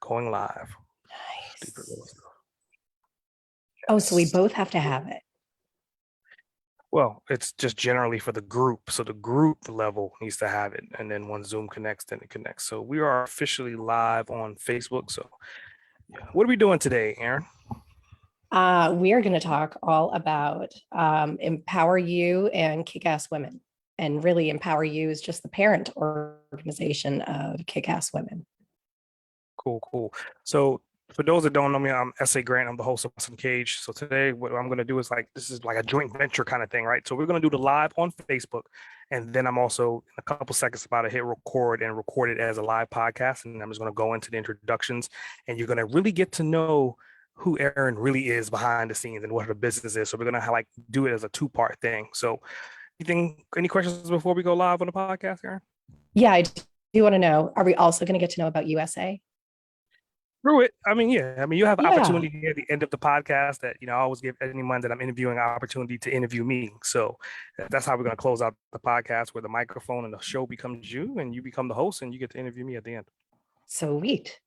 Going live. Stupid little Nice. stuff. Oh, so we Yes. both have to have it. Well, it's just generally for the group. So the group level needs to have it. And then when Zoom connects, then it connects. So we are officially live on Facebook. So yeah. What are we doing today, Erin? We are going to talk all about Empower You and Kick-Ass Women. And really, Empower You is just the parent organization of Kick-Ass Women. Cool, cool. So for those that don't know me, I'm S.A. Grant. I'm the host of Uncaged. So today what I'm going to do is this is like a joint venture kind of thing, right? So we're going to do the live on Facebook. And then I'm also in a couple seconds about to hit record and record it as a live podcast. And I'm just going to go into the introductions and you're going to really get to know who Erin really is behind the scenes and what her business is. So we're going to do it as a two-part thing. So any questions before we go live on the podcast, Erin? Yeah, I do want to know, are we also going to get to know about USA? Through it. I mean, yeah. I mean, you have Yeah. opportunity at the end of the podcast that, I always give anyone that I'm interviewing an opportunity to interview me. So that's how we're going to close out the podcast where the microphone and the show becomes you and you become the host and you get to interview me at the end. Sweet.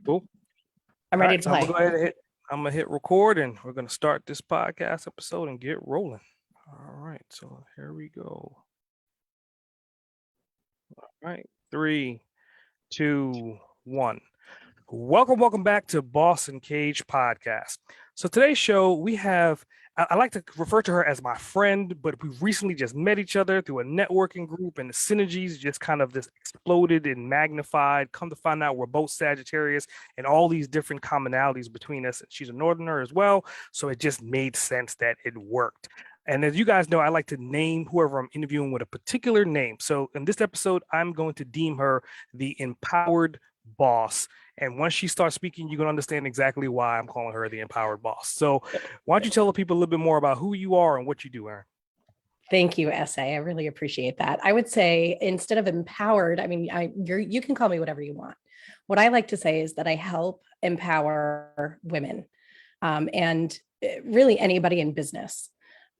Cool. I'm All ready right. to So I'm play. going to go ahead and I'm going to hit record and we're going to start this podcast episode and get rolling. All right. So here we go. All right. 3, 2, 1. Welcome back to Boss and Cage podcast. So today's show, we have, I like to refer to her as my friend, but we recently just met each other through a networking group and the synergies just kind of just exploded and magnified. Come to find out we're both Sagittarius and all these different commonalities between us. She's a Northerner as well. So it just made sense that it worked. And as you guys know, I like to name whoever I'm interviewing with a particular name. So in this episode, I'm going to deem her the empowered boss. And once she starts speaking, you're going to understand exactly why I'm calling her the empowered boss. So why don't you tell the people a little bit more about who you are and what you do, Erin? Thank you, SA. I really appreciate that. I would say instead of empowered, I mean, you can call me whatever you want. What I like to say is that I help empower women and really anybody in business.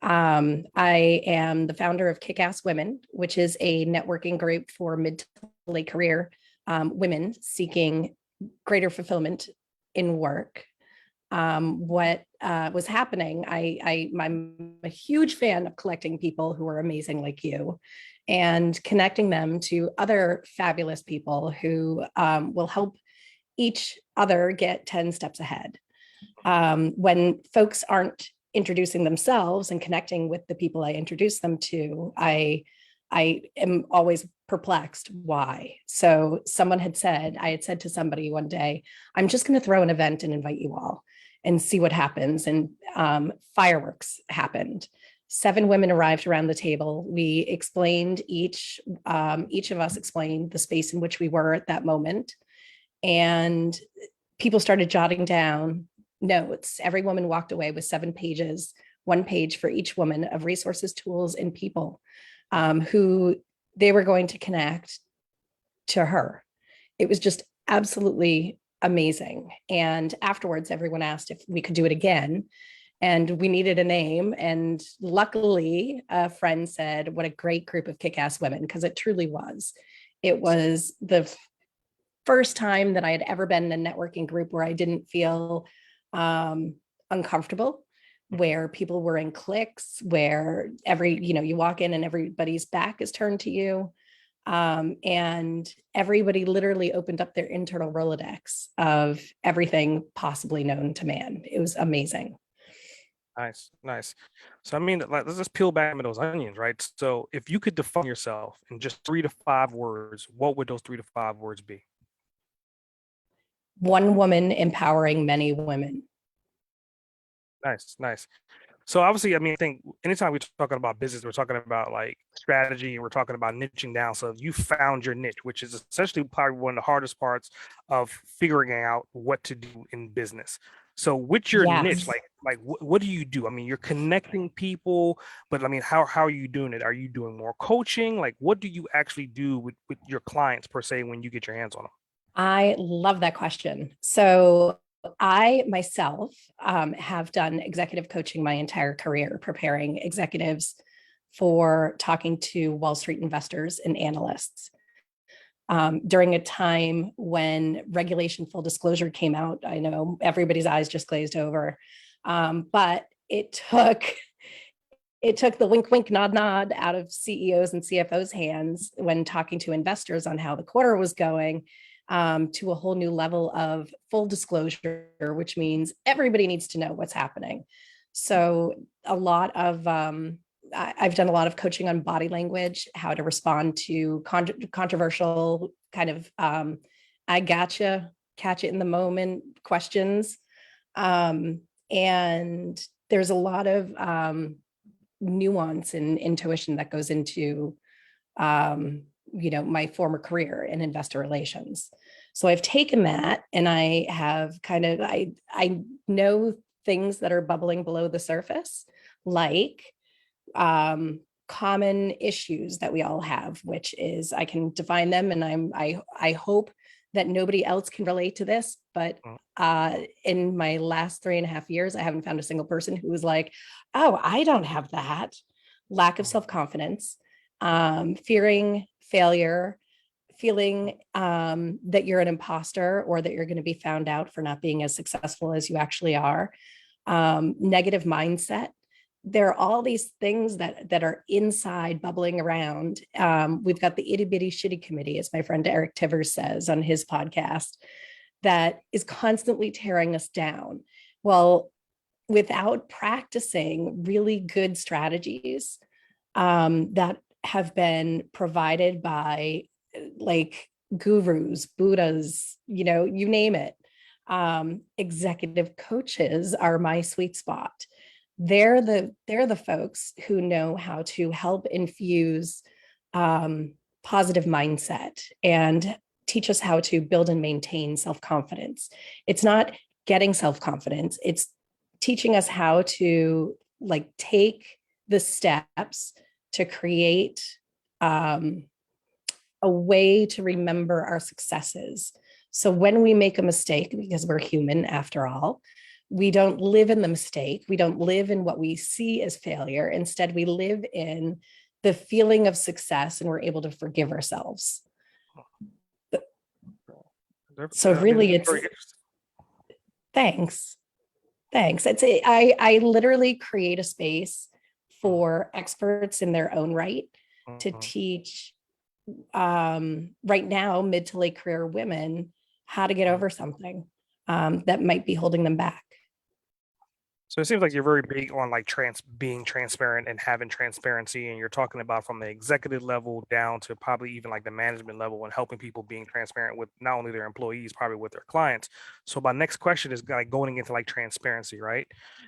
I am the founder of Kick-Ass Women, which is a networking group for mid to late career women seeking greater fulfillment in work. What was happening, I'm a huge fan of collecting people who are amazing like you and connecting them to other fabulous people who will help each other get 10 steps ahead. When folks aren't introducing themselves and connecting with the people I introduce them to, I am always perplexed why. So I had said to somebody one day, I'm just going to throw an event and invite you all and see what happens. And fireworks happened. 7 women arrived around the table. We explained each of us explained the space in which we were at that moment. And people started jotting down notes. Every woman walked away with 7 pages, 1 page for each woman of resources, tools, and people who they were going to connect to her. It was just absolutely amazing. And afterwards, everyone asked if we could do it again. And we needed a name. And luckily, a friend said, what a great group of kick-ass women, because it truly was. It was the first time that I had ever been in a networking group where I didn't feel uncomfortable, where people were in cliques, where you walk in and everybody's back is turned to you. And everybody literally opened up their internal Rolodex of everything possibly known to man. It was amazing. Nice. So I mean, let's just peel back those onions, right? So if you could define yourself in just 3 to 5 words, what would those 3 to 5 words be? One woman empowering many women. Nice. So obviously, I mean, I think anytime we're talking about business, we're talking about like strategy and we're talking about niching down. So you found your niche, which is essentially probably one of the hardest parts of figuring out what to do in business. So with your niche, Yes. what do you do? I mean, you're connecting people, but I mean, how are you doing it? Are you doing more coaching? Like, what do you actually do with your clients per se when you get your hands on them? I love that question. So I myself have done executive coaching my entire career, preparing executives for talking to Wall Street investors and analysts. during a time when regulation full disclosure came out. I know everybody's eyes just glazed over, but it took the wink, wink, nod, nod out of CEOs and CFOs' hands when talking to investors on how the quarter was going, to a whole new level of full disclosure, which means everybody needs to know what's happening. So I've done a lot of coaching on body language, how to respond to controversial kind of I gotcha, catch it in the moment questions. And there's a lot of nuance and intuition that goes into my former career in investor relations. So I've taken that and I have I know things that are bubbling below the surface, like common issues that we all have, which is I can define them, and I hope that nobody else can relate to this, but in my last 3.5 years, I haven't found a single person who was like, oh, I don't have that. Lack of self-confidence, fearing failure, feeling that you're an imposter or that you're going to be found out for not being as successful as you actually are, negative mindset. There are all these things that are inside bubbling around. We've got the itty bitty shitty committee, as my friend Eric Tivers says on his podcast, that is constantly tearing us down. Well, without practicing really good strategies that have been provided by like gurus, Buddhas, you name it. Executive coaches are my sweet spot. They're the folks who know how to help infuse positive mindset and teach us how to build and maintain self-confidence. It's not getting self-confidence. It's teaching us how to take the steps to create a way to remember our successes. So when we make a mistake, because we're human after all, we don't live in the mistake. We don't live in what we see as failure. Instead, we live in the feeling of success, and we're able to forgive ourselves. So really, it's thanks. I literally create a space for experts in their own right to teach right now mid to late career women how to get over something that might be holding them back. So it seems like you're very big on being transparent and having transparency, and you're talking about from the executive level down to probably even like the management level, and helping people being transparent with not only their employees, probably with their clients. So my next question is going into transparency, right?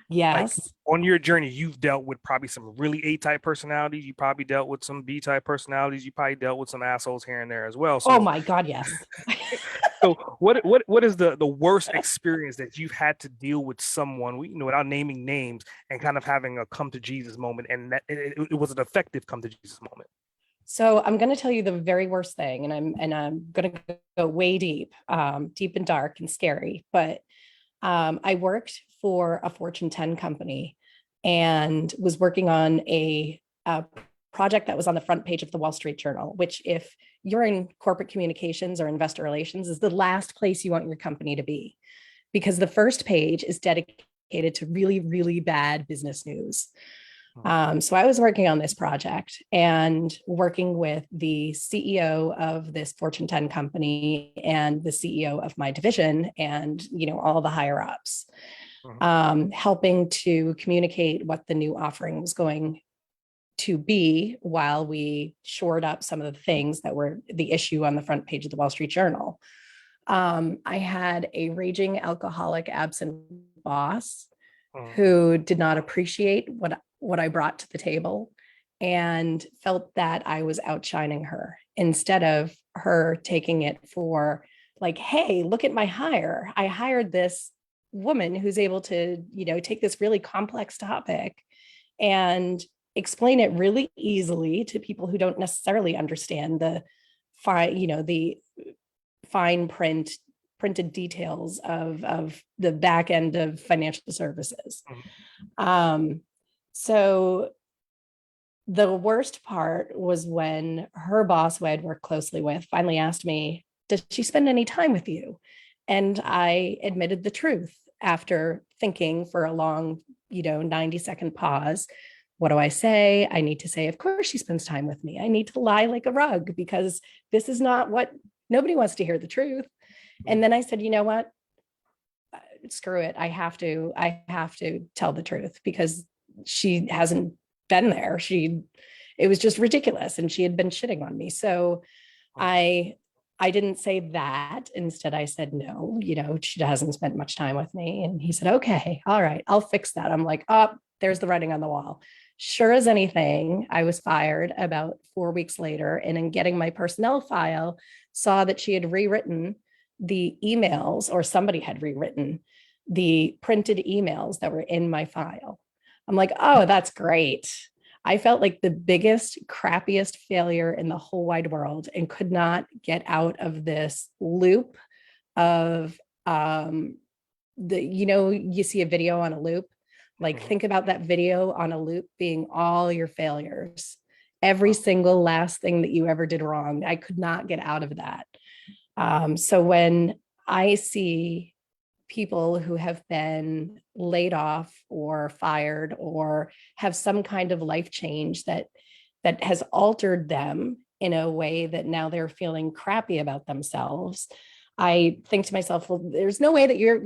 Yes. On your journey, you've dealt with probably some really A-type personalities. You probably dealt with some B-type personalities. You probably dealt with some assholes here and there as well. So, oh my God, yes. So what is the worst experience that you've had to deal with someone, without naming names, and kind of having a come to Jesus moment, and that it was an effective come to Jesus moment? So I'm going to tell you the very worst thing, and I'm going to go way deep, deep and dark and scary. But I worked for a Fortune 10 company and was working on a project that was on the front page of the Wall Street Journal, which, if you're in corporate communications or investor relations, is the last place you want your company to be, because the first page is dedicated to really, really bad business news. So I was working on this project and working with the CEO of this Fortune 10 company and the CEO of my division and, all the higher ups, helping to communicate what the new offering was going to be while we shored up some of the things that were the issue on the front page of the Wall Street Journal. I had a raging alcoholic absent boss who did not appreciate what I brought to the table and felt that I was outshining her, instead of her taking it for hey, look at my hire. I hired this woman who's able to, take this really complex topic and explain it really easily to people who don't necessarily understand the fine printed details of the back end of financial services. So The worst part was when her boss, who I'd worked closely with, finally asked me, "Does she spend any time with you?" And I admitted the truth after thinking for a long, 90-second pause. What do I say? I need to say, of course, she spends time with me. I need to lie like a rug because this is not what nobody wants to hear the truth. And then I said, you know what? Screw it. I have to tell the truth because she hasn't been there. It was just ridiculous. And she had been shitting on me. So I I didn't say that. Instead, I said, no, she hasn't spent much time with me. And he said, okay, all right, I'll fix that. I'm like, oh, there's the writing on the wall. Sure as anything, I was fired about 4 weeks later. And in getting my personnel file, saw that she had rewritten the emails, or somebody had rewritten the printed emails that were in my file. I'm like, oh, that's great. I felt like the biggest, crappiest failure in the whole wide world and could not get out of this loop of you see a video on a loop. Like, think about that video on a loop being all your failures, every single last thing that you ever did wrong. I could not get out of that. So when I see people who have been laid off or fired or have some kind of life change that has altered them in a way that now they're feeling crappy about themselves, I think to myself, well, there's no way that you're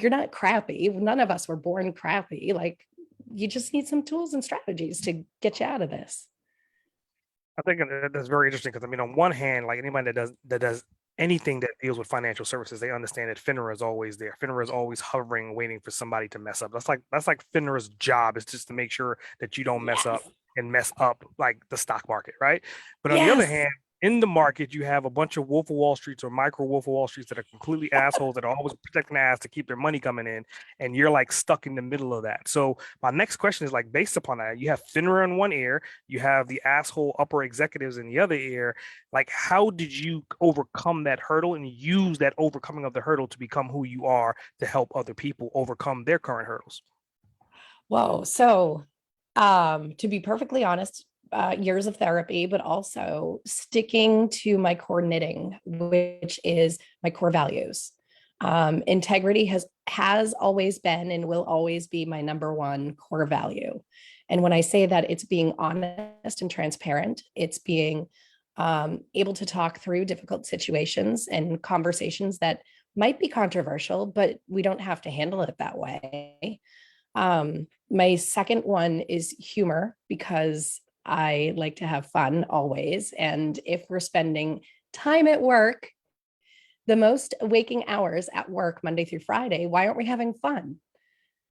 not crappy. None of us were born crappy. Like, you just need some tools and strategies to get you out of this. I think that's very interesting because I mean, on one hand, like anybody that does anything that deals with financial services, they understand that FINRA is always there. FINRA is always hovering, waiting for somebody to mess up. That's like FINRA's job, is just to make sure that you don't mess up Yes. and mess up like the stock market, right? But on the other Yes. hand, in the market, you have a bunch of Wolf of Wall Streets or micro Wolf of Wall Streets that are completely assholes that are always protecting their ass to keep their money coming in, and you're like stuck in the middle of that. So my next question is like based upon that, you have FINRA in one ear, you have the asshole upper executives in the other ear. Like, how did you overcome that hurdle and use that overcoming of the hurdle to become who you are to help other people overcome their current hurdles? Whoa. So, to be perfectly honest, years of therapy, but also sticking to my core knitting, which is my core values. Integrity has always been and will always be my number one core value. And when I say that, it's being honest and transparent. It's being able to talk through difficult situations and conversations that might be controversial, but we don't have to handle it that way. My second one is humor, because I like to have fun always. And if we're spending time at work, the most waking hours at work, Monday through Friday, why aren't we having fun?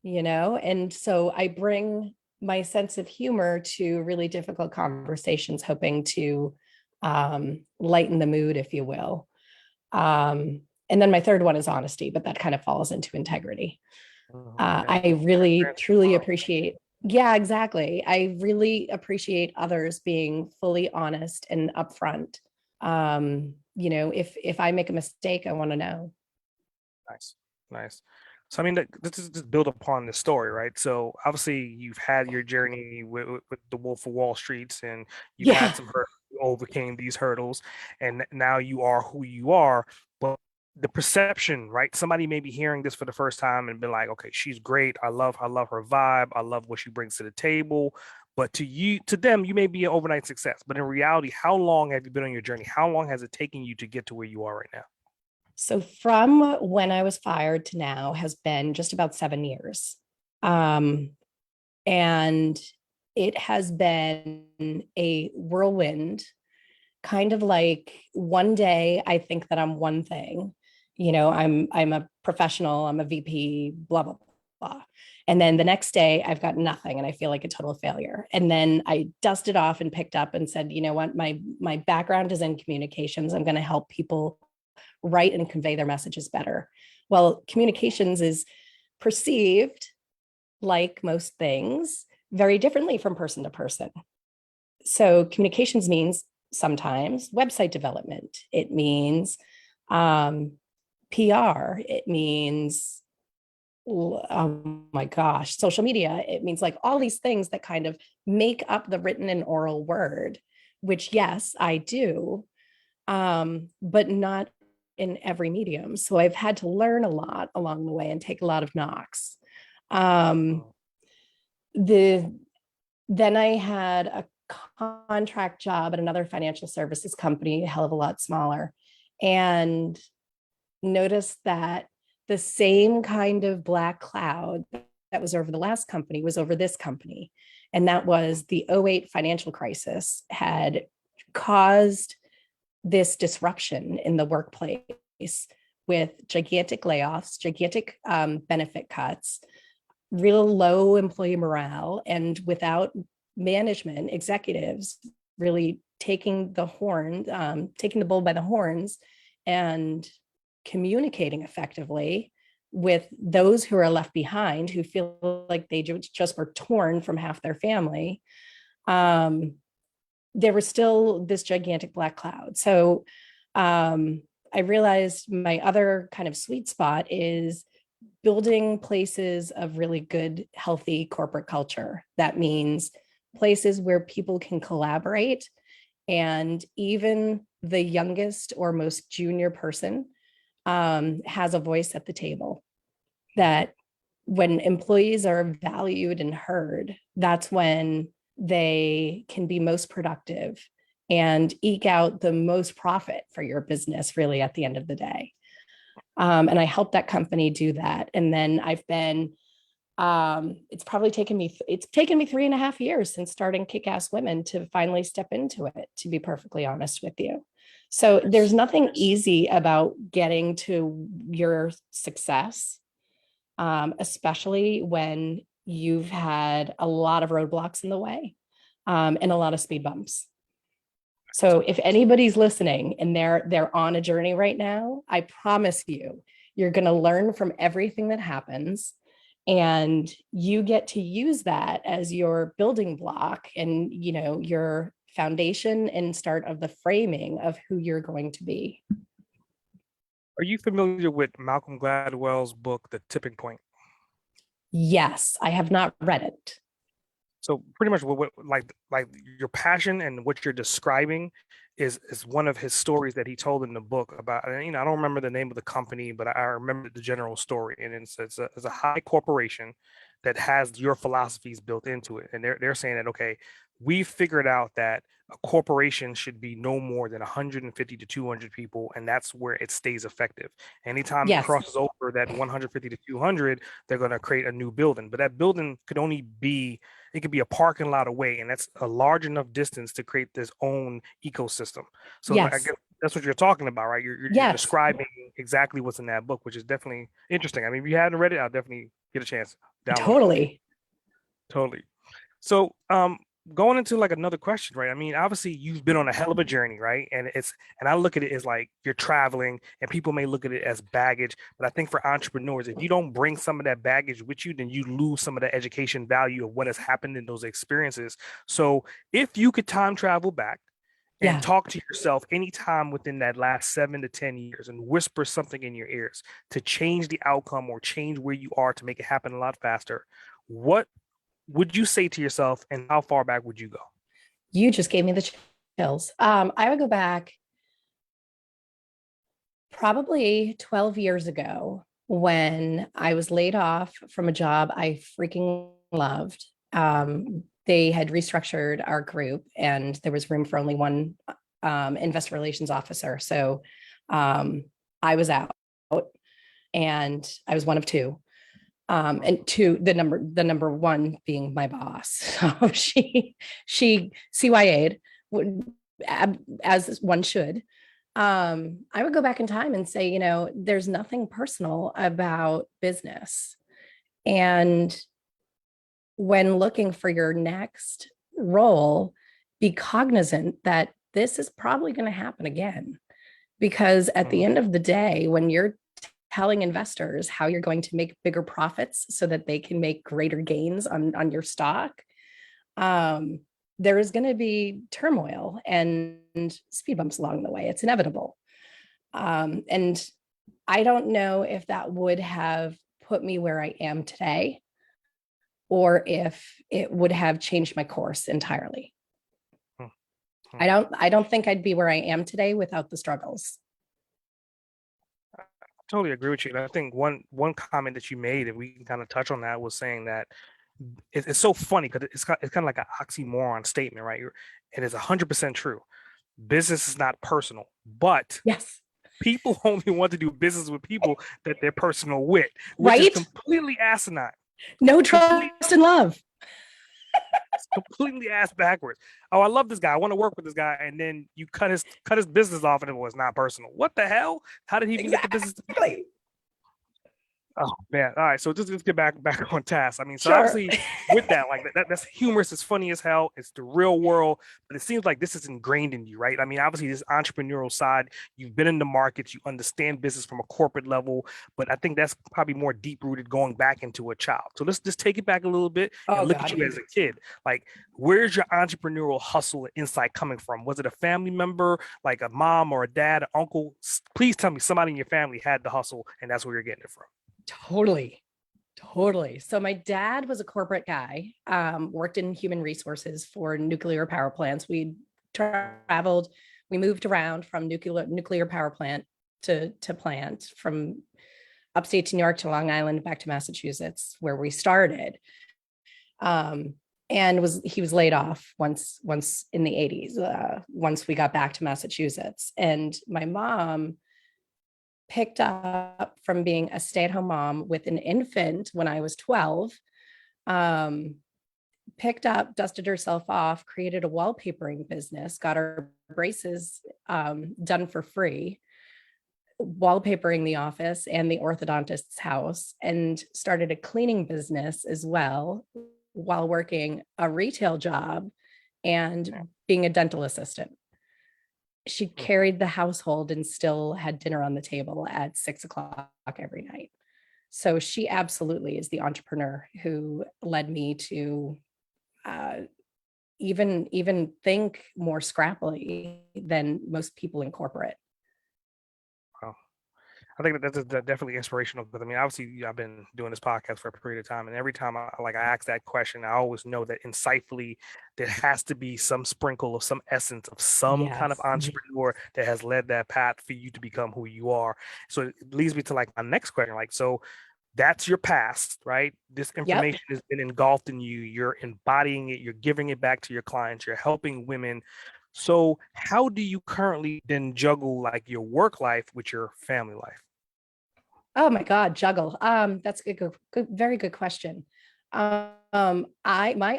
And so I bring my sense of humor to really difficult conversations, hoping to lighten the mood, if you will. And then my third one is honesty, but that kind of falls into integrity. Yeah. I really, truly appreciate, yeah, exactly. I really appreciate others being fully honest and upfront. If I make a mistake, I want to know. Nice, nice. So I mean, this is just build upon this story, right? So obviously, you've had your journey with the Wolf of Wall Streets, and you've had Yeah. some hurt, you overcame these hurdles, and now you are who you are. But the perception, right? Somebody may be hearing this for the first time and be like, "Okay, she's great. I love her vibe. I love what she brings to the table." But to them, you may be an overnight success. But in reality, how long have you been on your journey? How long has it taken you to get to where you are right now? So from when I was fired to now has been just about 7 years. Um, and it has been a whirlwind, kind of like one day I think that I'm one thing, I'm a professional, I'm a VP, blah, blah, blah. And then the next day I've got nothing and I feel like a total failure. And then I dusted off and picked up and said, you know what, my background is in communications. I'm going to help people write and convey their messages better. Well, communications is perceived, like most things, very differently from person to person. So communications means sometimes website development. It means PR. It means oh my gosh, social media. It means like all these things that kind of make up the written and oral word, which yes, I do, but not in every medium. So I've had to learn a lot along the way and take a lot of knocks. Um, Mm. the Then I had a contract job at another financial services company, a hell of a lot smaller, and noticed that the same kind of black cloud that was over the last company was over this company. And that was the '08 financial crisis had caused this disruption in the workplace with gigantic layoffs, gigantic benefit cuts, real low employee morale, and without management executives really taking the bull by the horns and communicating effectively with those who are left behind, who feel like they just were torn from half their family. Um, there was still this gigantic black cloud. So I realized my other kind of sweet spot is building places of really good, healthy corporate culture. That means places where people can collaborate, and even the youngest or most junior person has a voice at the table. That when employees are valued and heard, that's when they can be most productive and eke out the most profit for your business, really, at the end of the day. And I helped that company do that. And then I've been, it's taken me 3.5 years since starting Kick-Ass Women to finally step into it, to be perfectly honest with you. So there's Nice. nothing easy about getting to your success, especially when you've had a lot of roadblocks in the way, and a lot of speed bumps. So if anybody's listening and they're on a journey right now, I promise you, you're going to learn from everything that happens, and you get to use that as your building block and, your foundation and start of the framing of who you're going to be. Are you familiar with Malcolm Gladwell's book, The Tipping Point? Yes, I have not read it. So pretty much what like your passion and what you're describing is one of his stories that he told in the book about, and I don't remember the name of the company, but I remember the general story. And it's a high corporation that has your philosophies built into it. And they're saying that, okay, we figured out that a corporation should be no more than 150 to 200 people, and that's where it stays effective. Anytime it Yes, crosses over that 150 to 200, they're going to create a new building. But that building could only be, it could be a parking lot away, and that's a large enough distance to create this own ecosystem. So I yes, guess that's what you're talking about, right? You're yes, describing exactly what's in that book, which is definitely interesting. I mean, if you hadn't read it, I'll definitely get a chance, download it. totally. Totally. So, going into like another question, right? I mean, obviously you've been on a hell of a journey, right? And I look at it as like you're traveling, and people may look at it as baggage, but I think for entrepreneurs, if you don't bring some of that baggage with you, then you lose some of the education value of what has happened in those experiences. So, if you could time travel back and Yeah. talk to yourself anytime within that last 7 to 10 years and whisper something in your ears to change the outcome or change where you are to make it happen a lot faster, what would you say to yourself, and how far back would you go? You just gave me the chills. I would go back probably 12 years ago when I was laid off from a job I freaking loved. They had restructured our group, and there was room for only one investor relations officer. So I was out, and I was one of two. And two, the number one being my boss. So she CYA'd, as one should. I would go back in time and say, there's nothing personal about business. And when looking for your next role, be cognizant that this is probably going to happen again. Because at the Mhm. end of the day, when you're telling investors how you're going to make bigger profits so that they can make greater gains on your stock, um, there is going to be turmoil and speed bumps along the way. It's inevitable. And I don't know if that would have put me where I am today, or if it would have changed my course entirely. Hmm. Hmm. I don't think I'd be where I am today without the struggles. I totally agree with you. And I think one comment that you made, and we can kind of touch on that, was saying that it's so funny because it's kind of like an oxymoron statement, right? And it's 100% true. Business is not personal, but Yes. people only want to do business with people that they're personal with, which is Right? completely asinine. No Complete, trust and love. completely ass backwards. Oh, I love this guy. I want to work with this guy, and then you cut his business off, and it was not personal. What the hell? How did he even get the business? Exactly. Oh man! All right, so just let's get back on task. I mean, so Sure. obviously with that, like that's humorous. It's funny as hell. It's the real world, but it seems like this is ingrained in you, right? I mean, obviously this entrepreneurial side, you've been in the markets, you understand business from a corporate level, but I think that's probably more deep rooted going back into a child. So let's just take it back a little bit and Oh look at God. you as a kid. Like, where's your entrepreneurial hustle and insight coming from? Was it a family member, like a mom or a dad, an uncle? Please tell me somebody in your family had the hustle, and that's where you're getting it from. Totally. Totally. So my dad was a corporate guy, worked in human resources for nuclear power plants. We traveled, we moved around from nuclear power plant to plant, from upstate to New York to Long Island back to Massachusetts, where we started. Um, and he was laid off once in the 80s, once we got back to Massachusetts. And my mom picked up from being a stay-at-home mom with an infant when I was 12, um, picked up, dusted herself off, created a wallpapering business, got her braces done for free, wallpapering the office and the orthodontist's house, and started a cleaning business as well while working a retail job Yeah. and being a dental assistant. She carried the household and still had dinner on the table at 6 o'clock every night. So she absolutely is the entrepreneur who led me to uh, even think more scrappily than most people in corporate. Wow. I think that's definitely inspirational because I mean, obviously, I've been doing this podcast for a period of time, and every time I ask that question, I always know that insightfully there has to be some sprinkle of some essence of some kind of Yes. entrepreneur that has led that path for you to become who you are. So it leads me to like my next question, like so. That's your past, right? This Yep. information has been engulfed in you. You're embodying it. You're giving it back to your clients. You're helping women. So, how do you currently then juggle like your work life with your family life? Oh my God, juggle. That's a very good question. My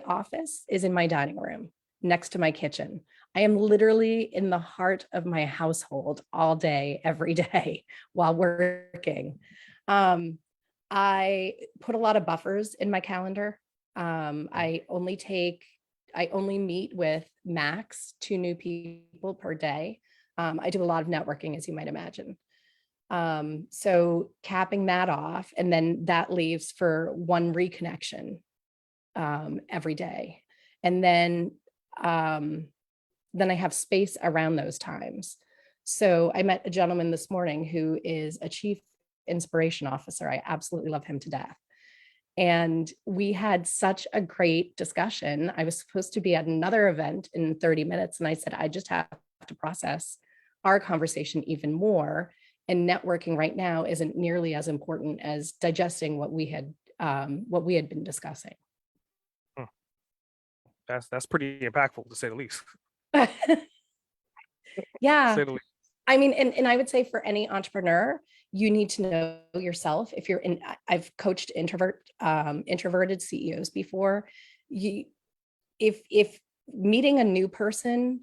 office is in my dining room next to my kitchen. I am literally in the heart of my household all day, every day while working. Um, I put a lot of buffers in my calendar. I only meet with max 2 new people per day. I do a lot of networking, as you might imagine. So capping that off, and then that leaves for one reconnection every day. And then I have space around those times. So I met a gentleman this morning who is a chief inspiration officer. I absolutely love him to death. And we had such a great discussion. I was supposed to be at another event in 30 minutes. And I said, I just have to process our conversation even more. And networking right now isn't nearly as important as digesting what we had been discussing. Hmm. That's pretty impactful to say the least. To Yeah. say the least. I mean, and I would say for any entrepreneur, you need to know yourself. If you're in, I've coached introverted CEOs before. You, if meeting a new person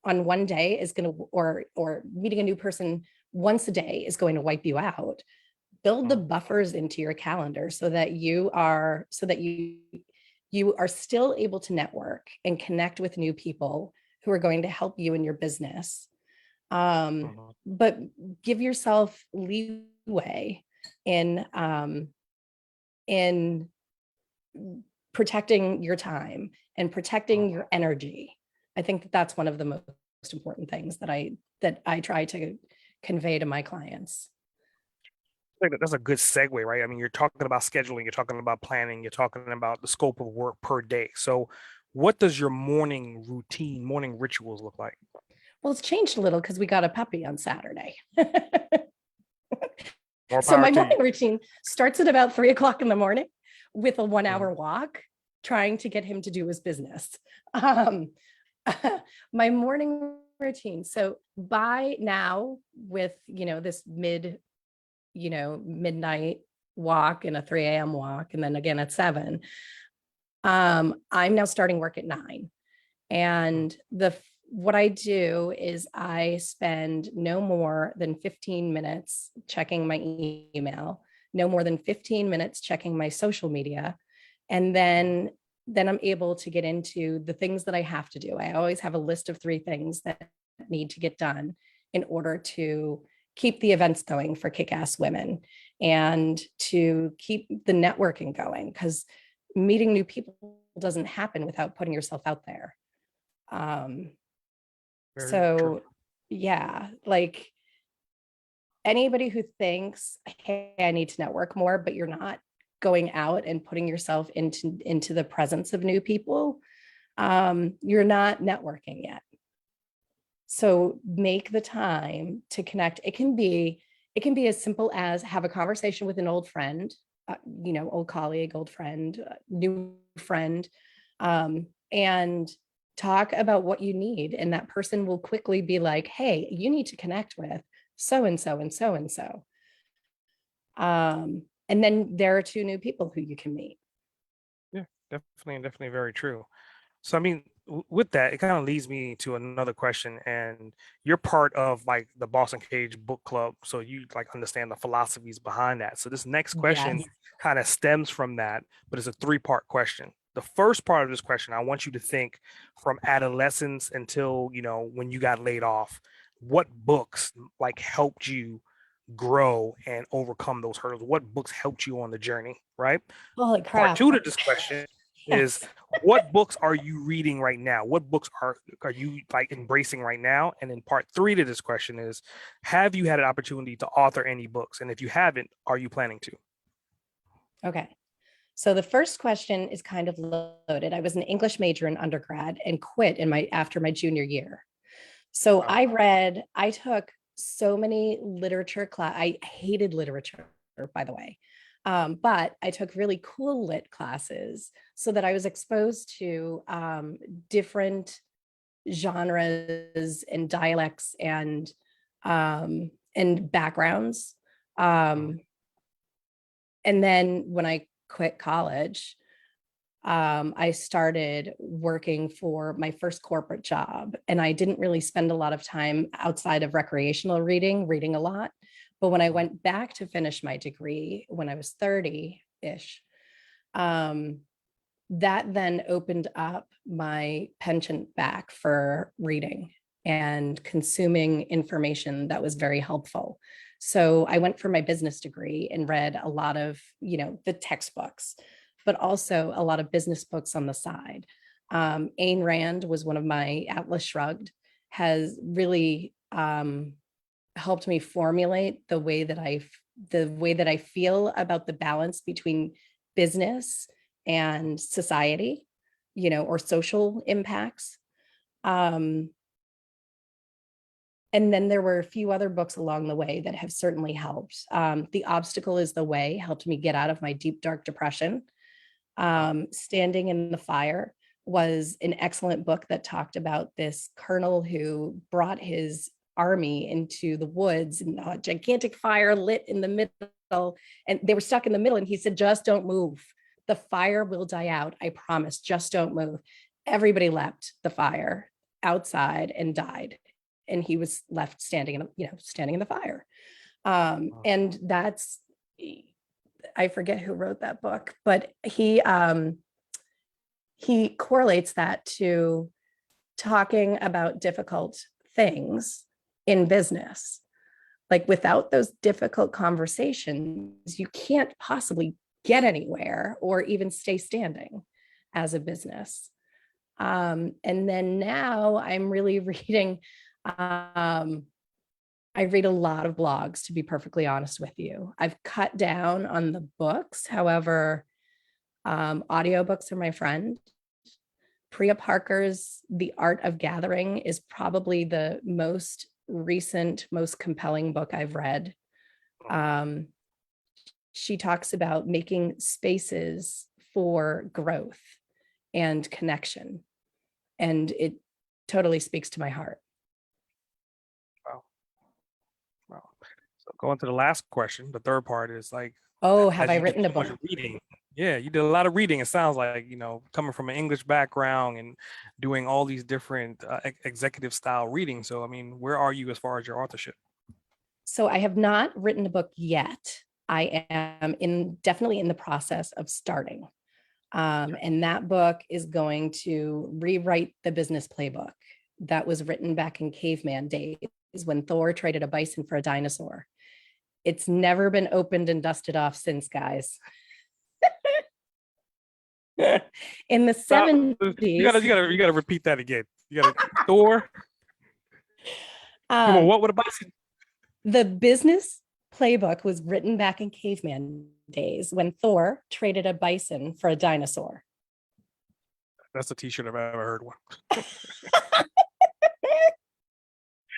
on one day is going to, or meeting a new person once a day is going to wipe you out, build the Hmm. buffers into your calendar so that you are still able to network and connect with new people who are going to help you in your business, Hmm. but give yourself leeway in in protecting your time and protecting Hmm. your energy. I think that that's one of the most important things that I try to convey to my clients. think that's a good segue, right? I mean, you're talking about scheduling, you're talking about planning, you're talking about the scope of work per day. So, what does your morning routine, morning rituals look like? Well, it's changed a little because we got a puppy on Saturday. More So power my to you. morning routine starts at about 3 o'clock in the morning with a 1 hour Mhm. walk, trying to get him to do his business. Um, my morning routine. So by now, with this midnight walk and a 3 a.m. walk, and then again at 7, I'm now starting work at 9. And what I do is I spend no more than 15 minutes checking my email, no more than 15 minutes checking my social media, and then I'm able to get into the things that I have to do. I always have a list of 3 things that need to get done in order to keep the events going for kick-ass women and to keep the networking going, because meeting new people doesn't happen without putting yourself out there. Um, Very true. so yeah, like anybody who thinks, hey, I need to network more, but you're not going out and putting yourself into the presence of new people, you're not networking yet. So make the time to connect. It can be as simple as have a conversation with an old friend, old colleague, old friend, new friend, and talk about what you need. And that person will quickly be like, hey, you need to connect with so and so and so and so. And then there are 2 new people who you can meet. Yeah, definitely very true. So, I mean, with that, it kind of leads me to another question. And you're part of like the Boston Cage Book Club, so you like understand the philosophies behind that. So, this next question Yes. kind of stems from that, but it's a three-part question. The first part of this question, I want you to think from adolescence until, when you got laid off, what books like helped you grow and overcome those hurdles? What books helped you on the journey, right? Holy Part crap. two to this question is Yes. what books are you reading right now? What books are you like embracing right now? And then part three to this question is, have you had an opportunity to author any books? And if you haven't, are you planning to? Okay. So the first question is kind of loaded. I was an English major in undergrad and quit after my junior year. So Wow. I took so many literature class. I hated literature, by the way. But I took really cool lit classes so that I was exposed to different genres and dialects and backgrounds. Mhm. Um, and then when I quit college, I started working for my first corporate job. And I didn't really spend a lot of time outside of recreational reading a lot. But when I Mhm. went back to finish my degree when I was 30 ish, um, that then opened up my penchant back for reading and consuming information that was very helpful. So I went for my business degree and read a lot of, the textbooks, but also a lot of business books on the side. Ayn Rand was one of my Atlas Shrugged, has really helped me formulate the way that I feel about the balance between business and society, or social impacts. Um, and then there were a few other books along the way that have certainly helped. The Obstacle is the Way helped me get out of my deep, dark depression. Wow. Standing in the Fire was an excellent book that talked about this colonel who brought his army into the woods, and a gigantic fire lit in the middle, and they were stuck in the middle. And he said, just don't move. The fire will die out. I promise. Just don't move. Everybody leapt the fire outside and died. And he was left standing in the fire. Wow. And that's, I forget who wrote that book, but he correlates that to talking about difficult things in business. Like without those difficult conversations, you can't possibly get anywhere or even stay standing as a business. And then now I'm really reading. I read a lot of blogs, to be perfectly honest with you. I've cut down on the books. However, audiobooks are my friend. Priya Parker's The Art of Gathering is probably the most recent, most compelling book I've read. Um, she talks about making spaces for growth and connection, and it totally speaks to my heart. Wow. Wow. So going to the last question, the third part is like, Oh, have as I you did written a so much book? reading, yeah, you did a lot of reading. It sounds like, coming from an English background and doing all these different executive style reading. So, I mean, where are you as far as your authorship? So I have not written a book yet. I am definitely in the process of starting. And that book is going to rewrite the business playbook that was written back in caveman days when Thor traded a bison for a dinosaur. It's never been opened and dusted off since, guys. In the No, you gotta, 70s, you gotta repeat that again. You gotta Thor. Come on, um, what would a bison? the business playbook was written back in caveman days when Thor traded a bison for a dinosaur. That's a T-shirt if I ever heard one.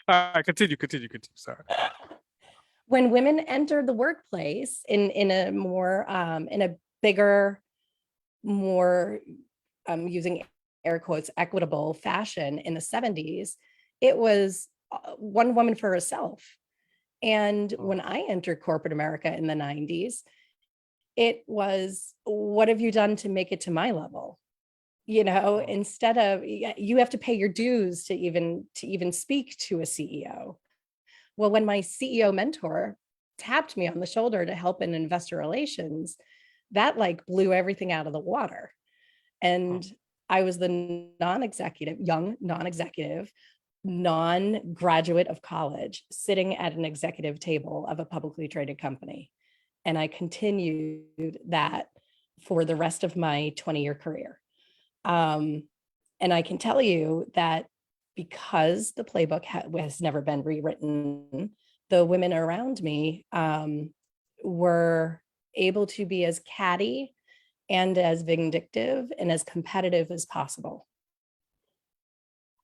All right, continue. Sorry. When women entered the workplace in a more in a bigger, more using air quotes equitable fashion in the 70s, it was one woman for herself. And when I entered corporate America in the 90s, it was, what have you done to make it to my level? Instead of, you have to pay your dues to even speak to a CEO. Well, when my CEO mentor tapped me on the shoulder to help in investor relations, that like blew everything out of the water. And I was the young non-executive, non-graduate of college, sitting at an executive table of a publicly traded company. And I continued that for the rest of my 20-year career. And I can tell you that because the playbook has never been rewritten, the women around me were able to be as catty and as vindictive and as competitive as possible.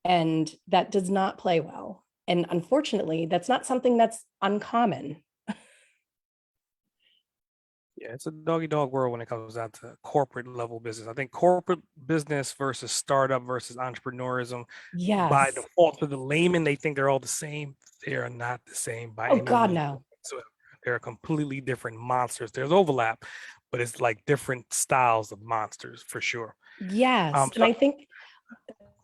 And that does not play well. And unfortunately, that's not something that's uncommon. Yeah, it's a doggy dog world when it comes down to corporate level business. I think corporate business versus startup versus entrepreneurism, by Yes. default, to the layman, they think they're all the same. They are not the same by Oh, any God, means. no. So they're completely different monsters. There's overlap, but it's like different styles of monsters for sure. Yes. And So I think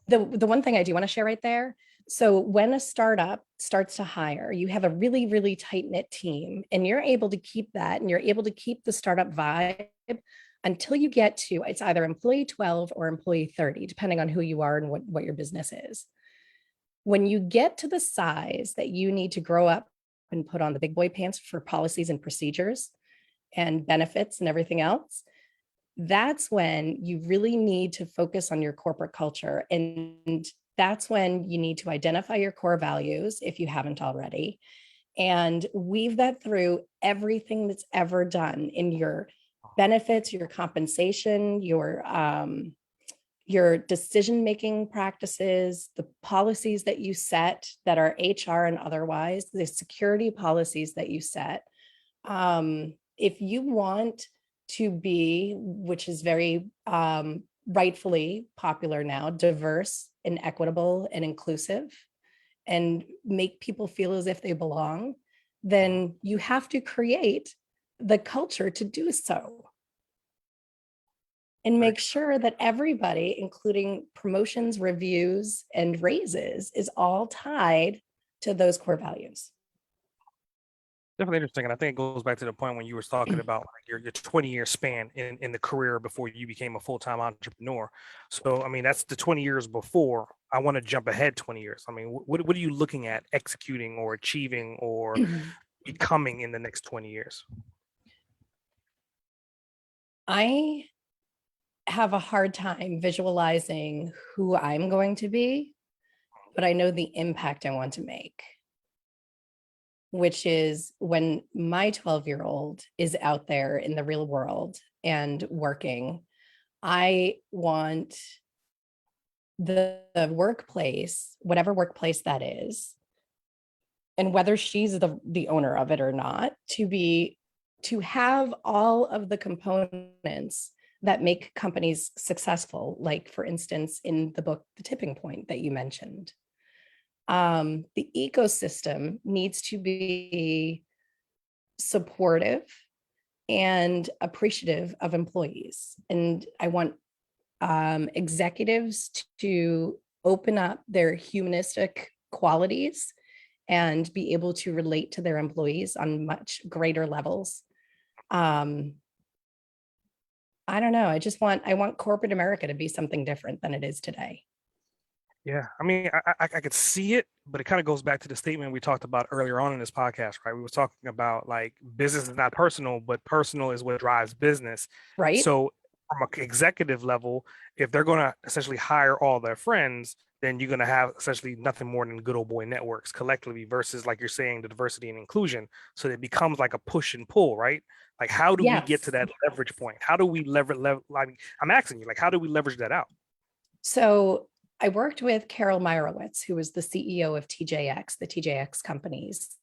the one thing I do want to share right there. So when a startup starts to hire, you have a really, really tight knit team, and you're able to keep that, and you're able to keep the startup vibe until you get to it's either employee 12 or employee 30, depending on who you are and what your business is. When you get to the size that you need to grow up and put on the big boy pants for policies and procedures and benefits and everything else, that's when you really need to focus on your corporate culture. And that's when you need to identify your core values if you haven't already, and weave that through everything that's ever done in your benefits, your compensation, your decision making practices, the policies that you set that are HR and otherwise, the security policies that you set. If you want to be, which is very rightfully popular now, diverse and equitable and inclusive, and make people feel as if they belong, then you have to create the culture to do so and make sure that everybody, including promotions, reviews, and raises, is all tied to those core values. definitely interesting. And I think it goes back to the point when you were talking about like your 20-year span in the career before you became a full-time entrepreneur. So, I mean, that's the 20 years before. I want to jump ahead 20 years. I mean, what are you looking at executing or achieving or becoming in the next 20 years? I have a hard time visualizing who I'm going to be, but I know the impact I want to make. which is when my 12-year-old is out there in the real world and working, I want the workplace, whatever workplace that is, and whether she's the owner of it or not, to have all of the components that make companies successful, like for instance in the book The Tipping Point that you mentioned. The ecosystem needs to be supportive and appreciative of employees, and I want executives to open up their humanistic qualities and be able to relate to their employees on much greater levels. um I don't know, I want corporate America to be something different than it is today. Yeah, I mean, I could see it, but it kind of goes back to the statement we talked about earlier on in this podcast, right? We were talking about like business is not personal, but personal is what drives business. Right. So from an executive level, if they're going to essentially hire all their friends, then you're going to have essentially nothing more than good old boy networks collectively versus like you're saying, the diversity and inclusion. So it becomes like a push and pull, right? Like, how do we get to Yes. that leverage point? How do we I mean, I'm asking you, like, how do we leverage that out? So I worked with Carol Meyerowitz, who was the CEO of TJX, the TJX companies,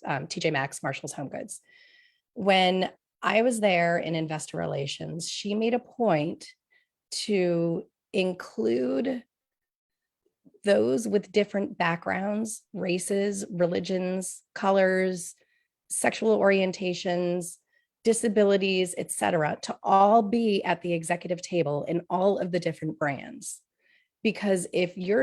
TJ Maxx, Marshall's Home Goods. When I was there in investor relations, she made a point to include those with different backgrounds, races, religions, colors, sexual orientations, disabilities, etc., to all be at the executive table in all of the different brands. Because if you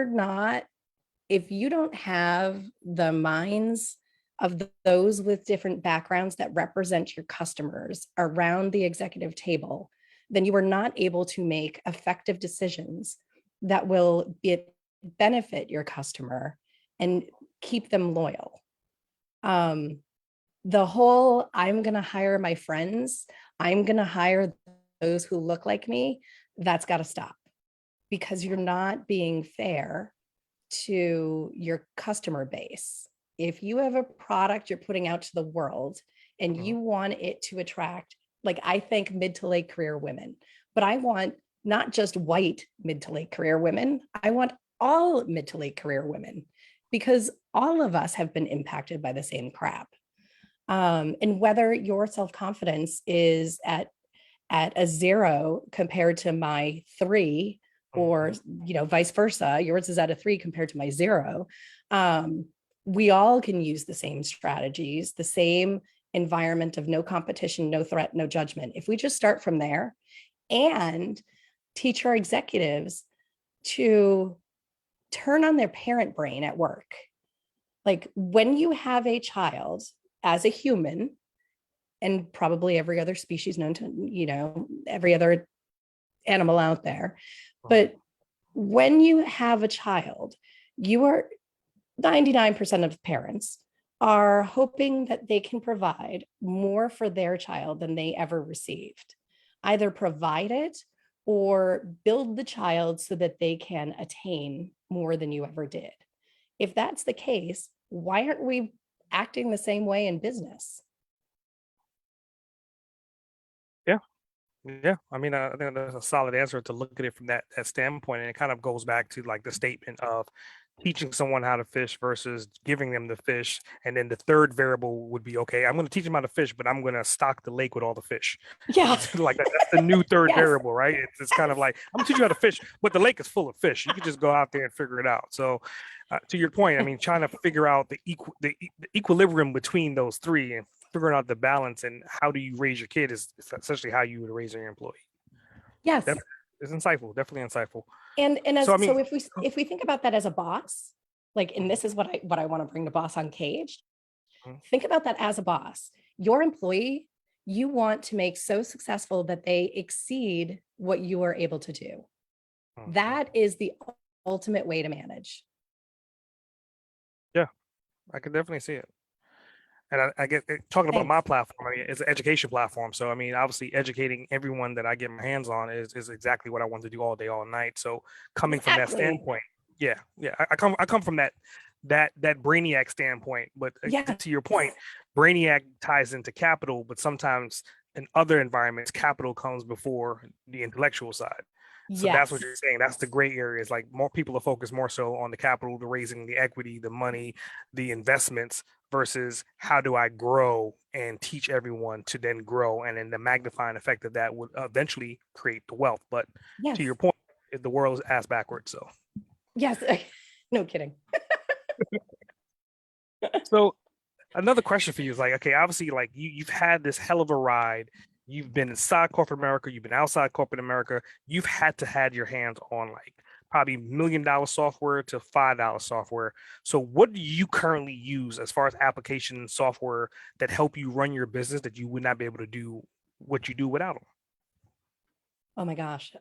don't have the minds of those with different backgrounds that represent your customers around the executive table, then you are not able to make effective decisions that will benefit your customer and keep them loyal. Um, the whole I'm going to hire my friends, I'm going to hire those who look like me, that's got to stop, because you're not being fair to your customer base. If you have a product you're putting out to the world and Mhm. you want it to attract, like I think mid to late career women, but I want not just white mid to late career women, I want all mid to late career women, because all of us have been impacted by the same crap. And whether your self confidence is at a 0 compared to my 3, or Mhm. vice versa, yours is at a 3 compared to my 0, we all can use the same strategies, the same environment of no competition, no threat, no judgment. If we just start from there and teach our executives to turn on their parent brain at work. Like when you have a child, as a human, and probably every other species known to, every other animal out there. But when you have a child, you are 99% of parents are hoping that they can provide more for their child than they ever received. Either provide it or build the child so that they can attain more than you ever did. If that's the case, why aren't we acting the same way in business? Yeah. Yeah, I mean, I think that's a solid answer to look at it from that standpoint, and it kind of goes back to like the statement of teaching someone how to fish versus giving them the fish, and then the third variable would be, okay, I'm going to teach them how to fish, but I'm going to stock the lake with all the fish. Yeah. Like that's the new third Yes. variable, right? It's kind of like I'm going to teach you how to fish, but the lake is full of fish. You can just go out there and figure it out. So, to your point, I mean, trying to figure out the equilibrium between those three and figuring out the balance and how do you raise your kid is essentially how you would raise your employee. That Yes. is insightful, definitely insightful. And So I as mean, so if we think about that as a boss, like, and this is what I want to bring to Boss Uncaged, mhm, think about that as a boss. Your employee, you want to make so successful that they exceed what you are able to do. mhm. That is the ultimate way to manage. Yeah, I can definitely see it. And I get talking about my Thanks. platform. I mean, it's an education platform. So I mean, obviously, educating everyone that I get my hands on is exactly what I want to do all day, all night. So coming from that Exactly. standpoint, yeah, I come from that Brainiac standpoint. But Yes. to your point, Brainiac ties into capital, but sometimes in other environments, capital comes before the intellectual side. So that's what Yes. you're saying. That's the gray areas. Like more people are focused more so on the capital, the raising the equity, the money, the investments versus how do I grow and teach everyone to then grow. And then the magnifying effect of that would eventually create the wealth. But to Yes. your point, the world is ass backwards. So Yes. No kidding. so another question for you is like, okay, obviously, like you've had this hell of a ride. You've been inside corporate America, you've been outside corporate America. You've had to had your hands on like probably $1 million software to $5 software. So what do you currently use as far as application software that help you run your business that you would not be able to do what you do without them? Oh my gosh.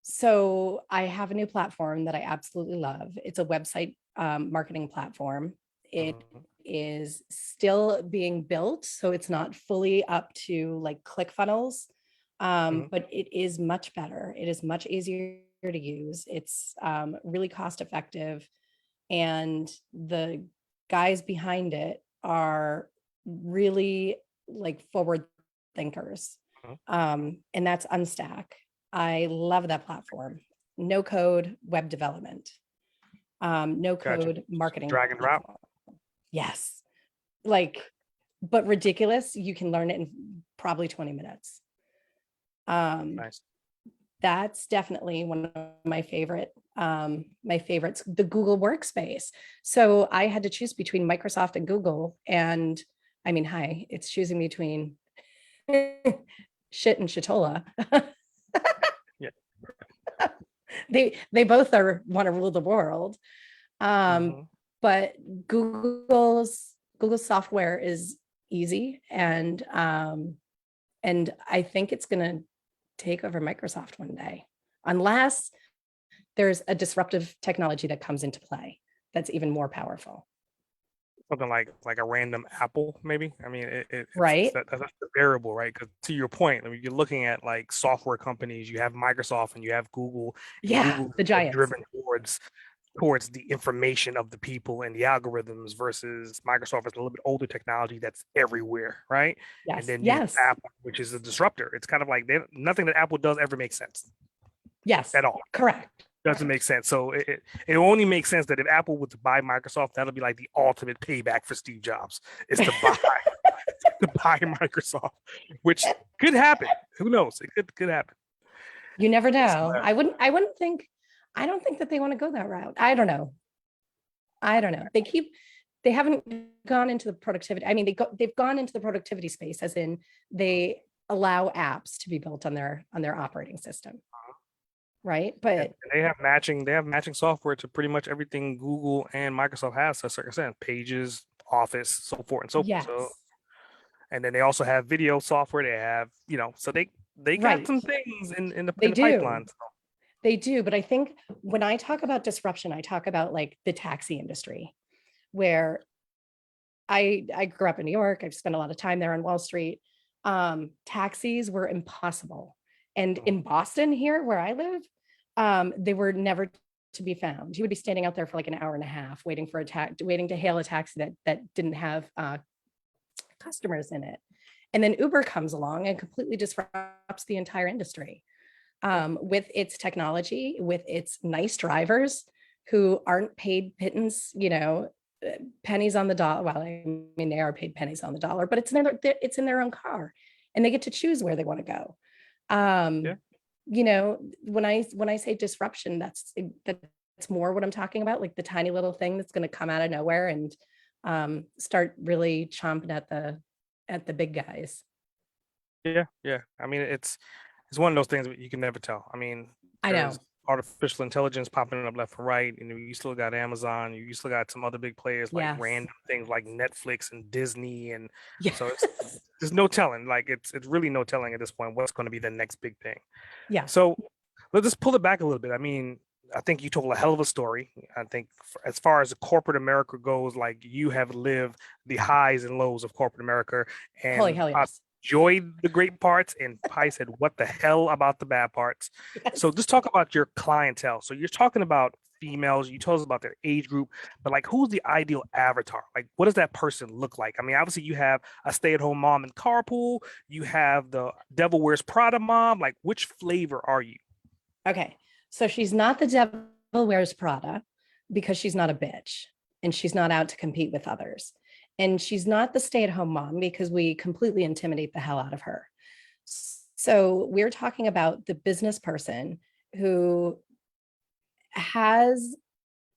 So I have a new platform that I absolutely love. It's a website marketing platform. It Mhm, is still being built, so it's not fully up to like ClickFunnels, mhm, but it is much better. It is much easier to use. It's really cost effective, and the guys behind it are really like forward thinkers. mhm. And that's Unstack. I love that platform. No code web development, no Gotcha. code marketing Drag and drop. platform. Yes. Like, but ridiculous. You can learn it in probably 20 minutes. Um, Nice. that's definitely one of my favorites, the Google Workspace. So I had to choose between Microsoft and Google. And I mean, hi, it's choosing between shit and shitola. Yeah. They both are want to rule the world. Um, Hmm. but Google software is easy, and I think it's gonna take over Microsoft one day, unless there's a disruptive technology that comes into play that's even more powerful. Something like a random apple, maybe. I mean, it's Right? that's the variable, right? Because to your point, I mean, you're looking at like software companies. You have Microsoft and you have Google, and Yeah, Google is the more giants. driven towards the information of the people and the algorithms versus Microsoft is a little bit older technology that's everywhere, right? And Yes, then you have yes, Apple, which is a disruptor. It's kind of like nothing that Apple does ever makes sense yes, at all. correct. Doesn't make sense. So it only makes sense that if Apple was to buy Microsoft, that'll be like the ultimate payback for Steve Jobs is to buy to buy Microsoft, which could happen. Who knows? It could happen. You never It's know. hilarious. I don't think that they want to go that route. I don't know. I don't know. They haven't gone into the productivity. I mean, they've gone into the productivity space, as in they allow apps to be built on their operating system, right? And But they have matching software to pretty much everything Google and Microsoft has to a certain extent. Pages, Office, so forth and so forth. So yes, and then they also have video software. They have, so they got right. some things in They the do. pipeline. So, They do. But I think when I talk about disruption, I talk about like the taxi industry, where I grew up in New York. I've spent a lot of time there on Wall Street. Taxis were impossible. And mhm. in Boston, here where I live, they were never to be found. You would be standing out there for like an hour and a half waiting for waiting to hail a taxi that didn't have customers in it. And then Uber comes along and completely disrupts the entire industry Yeah, with its technology, with its nice drivers who aren't paid pittance, pennies on the dollar. Well, I mean, they are paid pennies on the dollar, but it's in their own car, and they get to choose where they want to go. yeah, Um, when I say disruption, that's more what I'm talking about, like the tiny little thing that's going to come out of nowhere and start really chomping at the big guys. yeah, yeah. I mean, it's one of those things that you can never tell. I mean, I there's know. artificial intelligence popping up left and right, and you still got Amazon, you still got some other big players like Yes. random things like Netflix and Disney, and so it's Yes. there's no telling. Like it's really no telling at this point what's going to be the next big thing. Yeah. So let's just pull it back a little bit. I mean, I think you told a hell of a story. I think as far as corporate America goes, like you have lived the highs and lows of corporate America Holy and hell yes. enjoyed the great parts and Pi said, what the hell about the bad parts? So Yes. just talk about your clientele. So you're talking about females. You told us about their age group, but like, who's the ideal avatar? Like, what does that person look like? I mean, obviously, you have a stay-at-home mom in carpool. You have the Devil Wears Prada mom. Like, which flavor are you? Okay. So she's not the devil wears Prada because she's not a bitch and she's not out to compete with others. And she's not the stay at home mom because we completely intimidate the hell out of her. So we're talking about the business person who has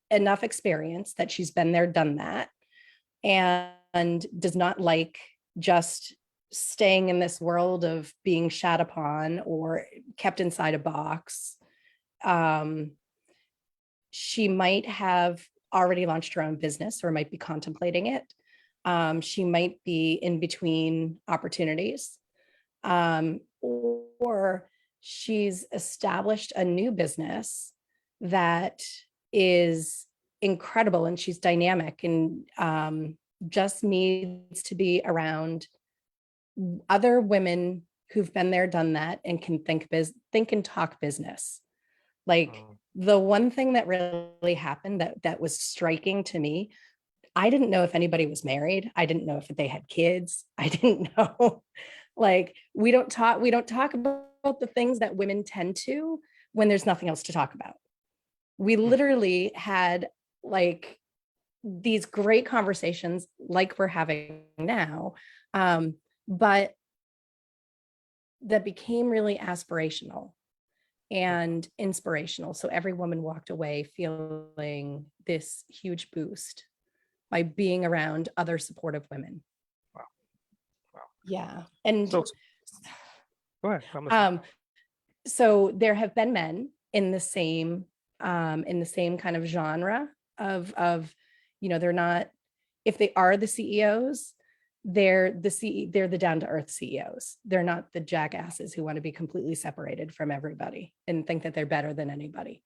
enough experience that she's been there, done that, and does not like just staying in this world of being shat upon or kept inside a box. Um, she might have already launched her own business or might be contemplating it. She might be in between opportunities, or she's established a new business that is incredible and she's dynamic and just needs to be around other women who've been there, done that, and can think and talk business. Like the one thing that really happened that was striking to me, I didn't know if anybody was married. I didn't know if they had kids. I didn't know. Like we don't talk about the things that women tend to when there's nothing else to talk about. We literally had like these great conversations like we're having now, but that became really aspirational and inspirational. So every woman walked away feeling this huge boost by being around other supportive women. Wow. Wow. Yeah. And So go ahead. so there have been men in the same kind of genre of they're not, if they are the CEOs, they're the down to earth CEOs. They're not the jackasses who want to be completely separated from everybody and think that they're better than anybody.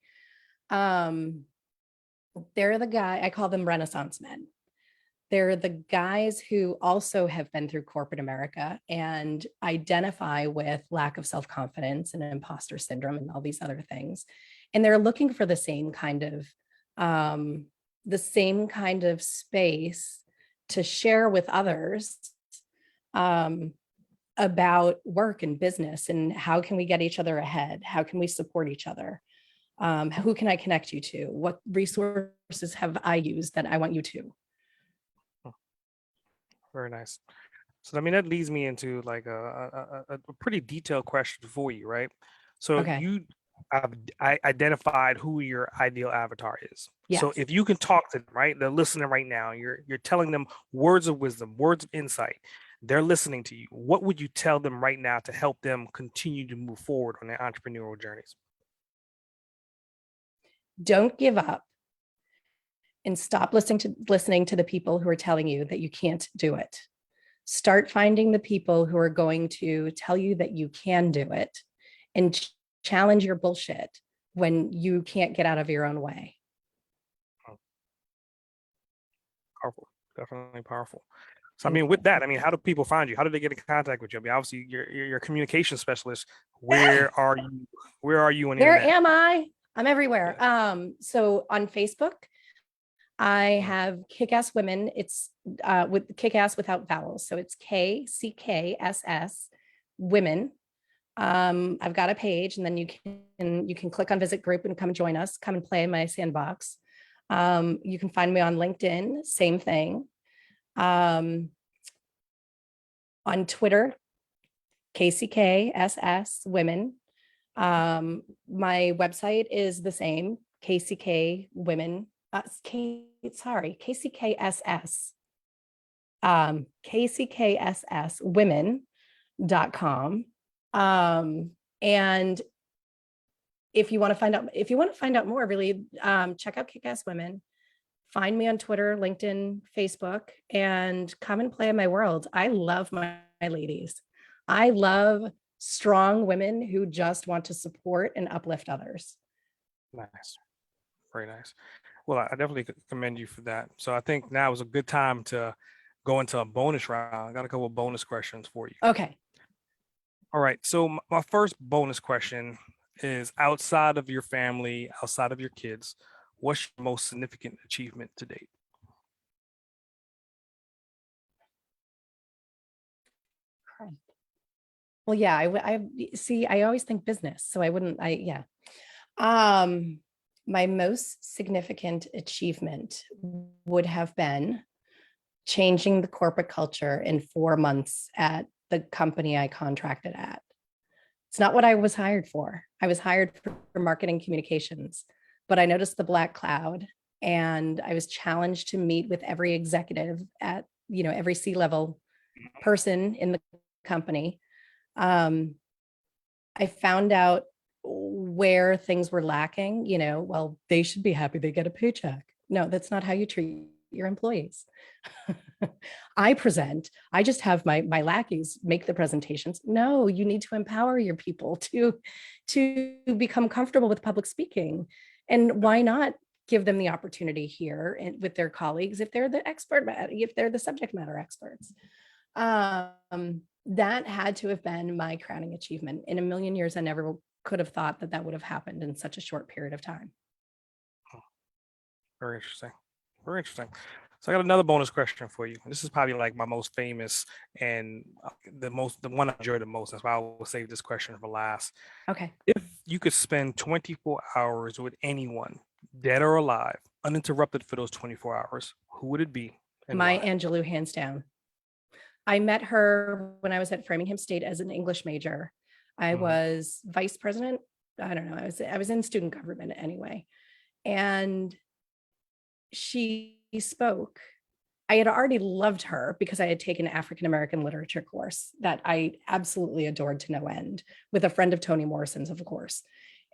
They're the guy, I call them Renaissance men. They're the guys who also have been through corporate America and identify with lack of self-confidence and imposter syndrome and all these other things. And they're looking for the same kind of space to share with others about work and business and how can we get each other ahead? How can we support each other? Who can I connect you to? What resources have I used that I want you to? Very nice. So I mean that leads me into like a pretty detailed question for you, right? So Okay. I identified who your ideal avatar is. So Yes. if you can talk to them, right? They're listening right now. You're telling them words of wisdom, words of insight. They're listening to you. What would you tell them right now to help them continue to move forward on their entrepreneurial journeys? Don't give up and stop listening to the people who are telling you that you can't do it. Start finding the people who are going to tell you that you can do it and challenge your bullshit when you can't get out of your own way. Powerful, definitely powerful. So I mean, with that, I mean, how do people find you? How do they get in contact with you? I mean, obviously, you're a communication specialist. Where are you? Where are you on the Where internet? am I? I'm everywhere. Yeah. So on Facebook, I have Kick-Ass Women. It's with Kick-Ass without vowels. So it's KCKSS Women. I've got a page, and then you can click on visit group and come join us. Come and play in my sandbox. You can find me on LinkedIn. Same thing. On Twitter, KCKSS Women. My website is the same, KCK Women. KCKSS. KCKSSwomen.com. And if you want to find out more, really check out Kick-Ass Women. Find me on Twitter, LinkedIn, Facebook, and come and play in my world. I love my ladies. I love strong women who just want to support and uplift others. Nice. Very nice. Well, I definitely commend you for that. So I think now is a good time to go into a bonus round. I got a couple of bonus questions for you. Okay. All right. So my first bonus question is outside of your family, outside of your kids, what's your most significant achievement to date? Well, yeah, I see. I always think business, so I wouldn't. Yeah. Um, my most significant achievement would have been changing the corporate culture in 4 months at the company I contracted at. It's not what I was hired for. I was hired for marketing communications, but I noticed the black cloud, and I was challenged to meet with every executive at, every C-level person in the company. I found out where things were lacking. Well, they should be happy they get a paycheck. No, that's not how you treat your employees. I present, I just have my lackeys make the presentations. No, you need to empower your people to become comfortable with public speaking. And why not give them the opportunity here with their colleagues if they're the if they're the subject matter experts. That had to have been my crowning achievement. In a million years, I never could have thought that would have happened in such a short period of time. Very interesting. Very interesting. So I got another bonus question for you. This is probably like my most famous and the one I enjoy the most. That's why I will save this question for last. Okay. If you could spend 24 hours with anyone, dead or alive, uninterrupted for those 24 hours, who would it be and Maya why? Angelou, hands down. I met her when I was at Framingham State as an English major. I was vice president. I don't know. I was in student government anyway. And she spoke. I had already loved her because I had taken an African American literature course that I absolutely adored to no end, with a friend of Toni Morrison's, of course.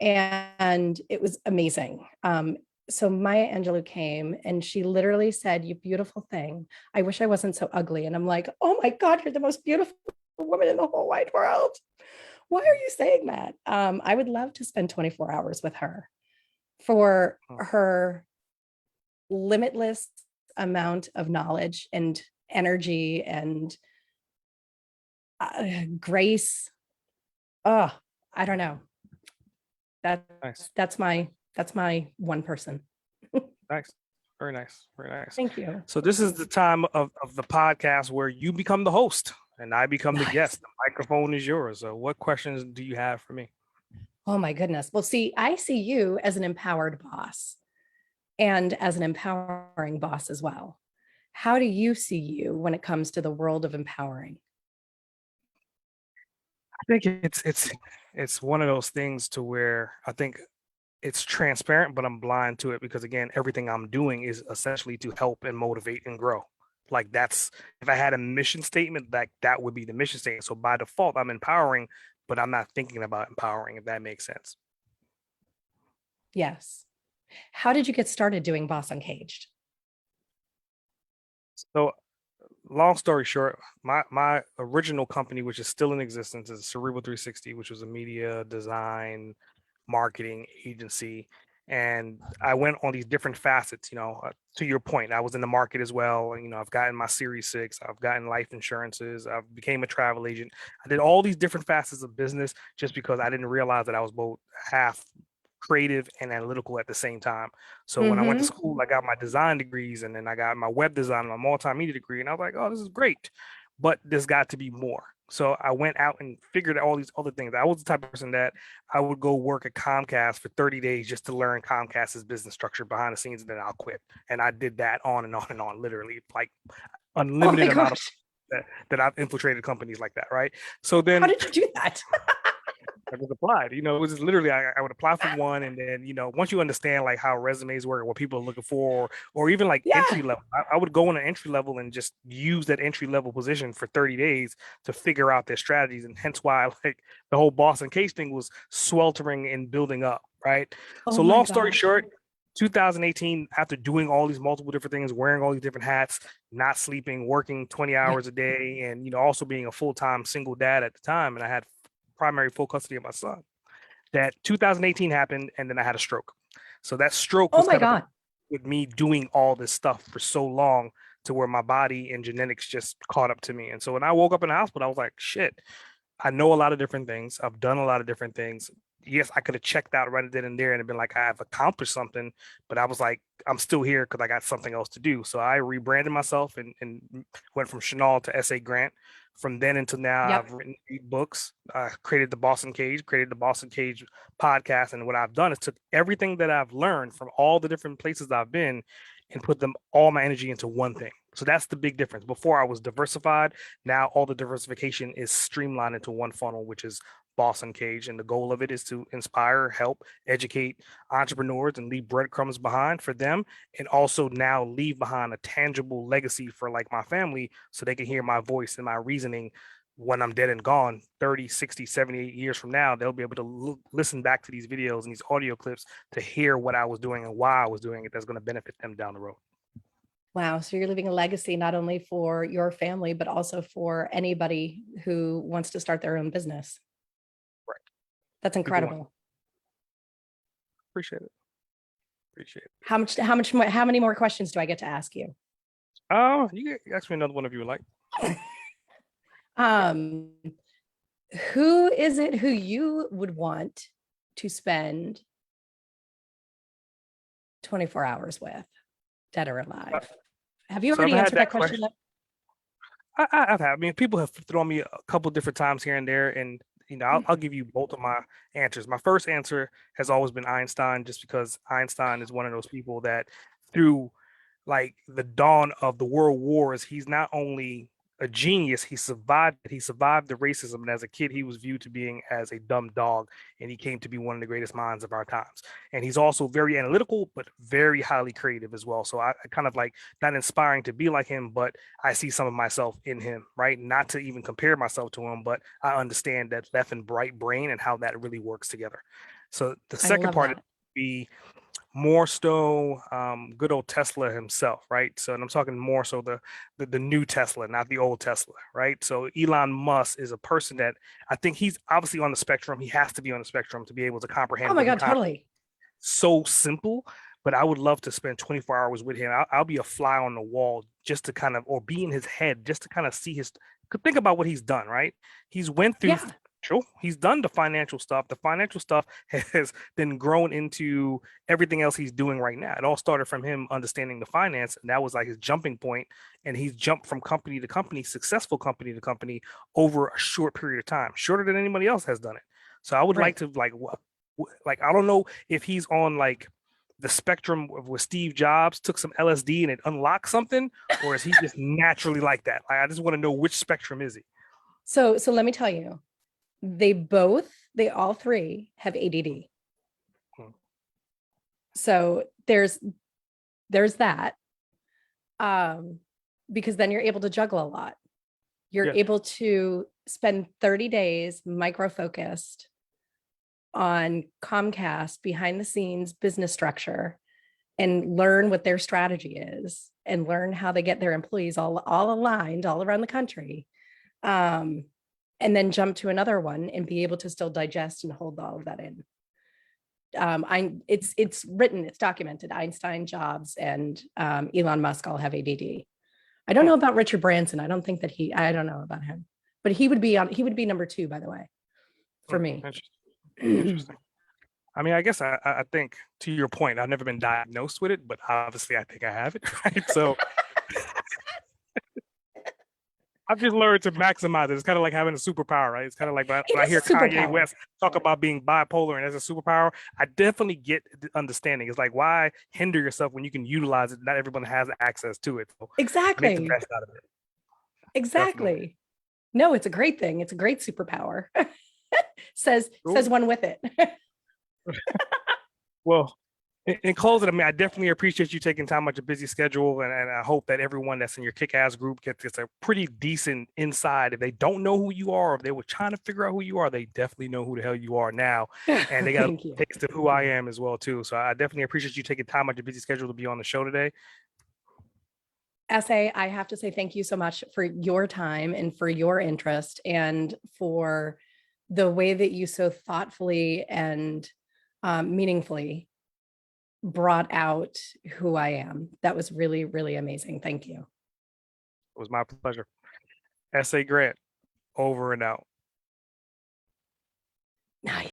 And it was amazing. So Maya Angelou came and she literally said, "You beautiful thing. I wish I wasn't so ugly." And I'm like, "Oh my God, you're the most beautiful woman in the whole wide world. Why are you saying that?" I would love to spend 24 hours with her for her limitless amount of knowledge and energy and grace. Oh, I don't know. Nice. That's my one person. Nice. Very nice. Very nice. Thank you. So this is the time of the podcast where you become the host and I become the Nice. guest. The microphone is yours. So what questions do you have for me? Oh my goodness. Well, see, I see you as an empowered boss and as an empowering boss as well. How do you see you when it comes to the world of empowering? I think it's one of those things to where I think it's transparent, but I'm blind to it because again, everything I'm doing is essentially to help and motivate and grow. Like that's if I had a mission statement, that would be the mission statement. So by default, I'm empowering, but I'm not thinking about empowering, if that makes sense. Yes. How did you get started doing Boss Uncaged? So long story short, my original company, which is still in existence, is Cerebral 360, which was a media design marketing agency. And I went on these different facets, to your point, I was in the market as well. And, I've gotten my Series 6, I've gotten life insurances, I became a travel agent. I did all these different facets of business just because I didn't realize that I was both half creative and analytical at the same time. So when I went to school, I got my design degrees and then I got my web design and my multimedia degree. And I was like, oh, this is great. But there's got to be more. So I went out and figured out all these other things. I was the type of person that I would go work at Comcast for 30 days just to learn Comcast's business structure behind the scenes, and then I'll quit. And I did that on and on and on, literally like Oh my unlimited amount of gosh. that I've infiltrated companies like that, right? So How then did you do that? I just applied. It was just literally I would apply for one, and then once you understand like how resumes work, what people are looking for, or even like entry Yeah. level, I would go on an entry level and just use that entry level position for 30 days to figure out their strategies, and hence why like the whole Boston case thing was sweltering and building up, right? Oh So my long story gosh. short. 2018, after doing all these multiple different things, wearing all these different hats, not sleeping, working 20 Yeah. hours a day, and also being a full-time single dad at the time, and I had primary full custody of my son. That 2018 happened, and then I had a stroke. So that stroke Oh was my kind of God. with me doing all this stuff for so long to where my body and genetics just caught up to me. And so when I woke up in the hospital, I was like, shit, I know a lot of different things. I've done a lot of different things. yes, I could have checked out right then and there and been like, I've accomplished something, but I was like, I'm still here because I got something else to do. So I rebranded myself and went from Shanool to S.A. Grant. From then until now, Yep. I've written 8 books, created the Boston Cage, created the Boston Cage podcast. And what I've done is took everything that I've learned from all the different places I've been and put them all my energy into one thing. So that's the big difference. Before I was diversified. Now all the diversification is streamlined into one funnel, which is Boston Cage. And the goal of it is to inspire, help, educate entrepreneurs and leave breadcrumbs behind for them. And also now leave behind a tangible legacy for like my family so they can hear my voice and my reasoning when I'm dead and gone 30, 60, 70 years from now. They'll be able to listen back to these videos and these audio clips to hear what I was doing and why I was doing it. That's going to benefit them down the road. Wow. So you're leaving a legacy not only for your family, but also for anybody who wants to start their own business. Right. That's incredible. Appreciate it. Appreciate it. How many more questions do I get to ask you? Oh, you can ask me another one if you would like. Who is it who you would want to spend 24 hours with, dead or alive? Have you already answered that question? I've had. I mean, people have thrown me a couple different times here and there, and I'll give you both of my answers. My first answer has always been Einstein, just because Einstein is one of those people that through like the dawn of the world wars, he's not only a genius, he survived the racism, and as a kid he was viewed to being as a dumb dog, and he came to be one of the greatest minds of our times. And he's also very analytical but very highly creative as well. So I kind of like, not inspiring to be like him, but I see some of myself in him, right? Not to even compare myself to him, but I understand that left and right brain and how that really works together. So the second part would be more so good old Tesla himself, right? So, and I'm talking more so the new Tesla, not the old Tesla, right? So Elon Musk is a person that I think he's obviously on the spectrum. He has to be on the spectrum to be able to comprehend. Oh my God, totally. So simple, but I would love to spend 24 hours with him. I'll be a fly on the wall just to kind of, or be in his head just to kind of see his, think about what he's done, right? He's went through he's done the financial stuff. The financial stuff has then grown into everything else he's doing right now. It all started from him understanding the finance, and that was like his jumping point. And he's jumped from company to company, successful company to company, over a short period of time, shorter than anybody else has done it. So I would like to like I don't know if he's on like the spectrum of where Steve Jobs took some LSD and it unlocked something, or is he just naturally like that? Like, I just want to know which spectrum is he. So let me tell you, they all three have ADD. So there's that. Because then you're able to juggle a lot. You're able to spend 30 days micro-focused on Comcast behind the scenes business structure and learn what their strategy is and learn how they get their employees all aligned all around the country. And then jump to another one and be able to still digest and hold all of that in. It's written, it's documented. Einstein, Jobs, and Elon Musk all have ADD. I don't know about Richard Branson. I don't think that I don't know about him, but he would be number 2, by the way, for me. Interesting. I mean, I guess I think, to your point, I've never been diagnosed with it, but obviously I think I have it, right? So I've just learned to maximize it. It's kind of like having a superpower, right? It's kind of like when I hear Kanye West talk about being bipolar and as a superpower, I definitely get the understanding. It's like, why hinder yourself when you can utilize it? Not everyone has access to it. So exactly. Make the best out of it. Exactly. Definitely. No, it's a great thing. It's a great superpower. says one with it. Well, in closing, I mean, I definitely appreciate you taking time out your busy schedule, and I hope that everyone that's in your kick-ass group gets a pretty decent insight. If they don't know who you are, or if they were trying to figure out who you are, they definitely know who the hell you are now, and they got a taste of who I am as well too. So I definitely appreciate you taking time out your busy schedule to be on the show today. SA, I have to say thank you so much for your time and for your interest and for the way that you so thoughtfully and meaningfully brought out who I am. That was really, really amazing. Thank you. It was my pleasure. S.A. Grant, over and out. Nice.